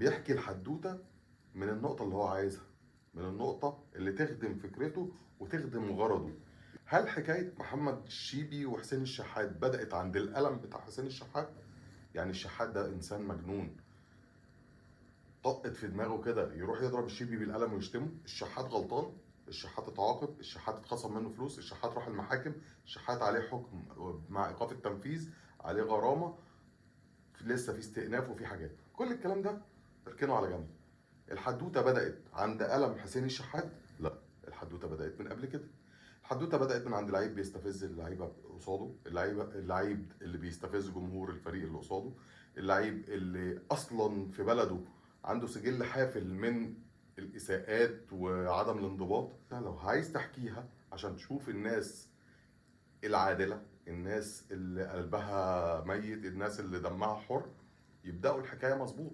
بيحكي الحدوته من النقطه اللي هو عايزها، من النقطه اللي تخدم فكرته وتخدم غرضه. هل حكايه محمد الشيبي وحسين الشحات بدات عند القلم بتاع حسين الشحات؟ يعني الشحات ده انسان مجنون، طقت في دماغه كده يروح يضرب الشيبي بالقلم ويشتمه. الشحات غلطان، الشحات اتعاقب، الشحات اتخصم منه فلوس، الشحات راح المحاكم، الشحات عليه حكم مع ايقاف التنفيذ، عليه غرامه، لسه في استئناف وفي حاجات. كل الكلام ده اركنه على جنب. الحدوته بدات عند قلم حسين الشحات؟ لا، الحدوته بدات من قبل كده. الحدوته بدات من عند لعيب بيستفز اللعيبه قصاده، اللعيب اللي بيستفز جمهور الفريق اللي قصاده، اللعيب اللي اصلا في بلده عنده سجل حافل من الاساءات وعدم الانضباط. لو عايز تحكيها عشان تشوف الناس العادله، الناس اللي قلبها ميت، الناس اللي دمها حر، يبداوا الحكايه مظبوط.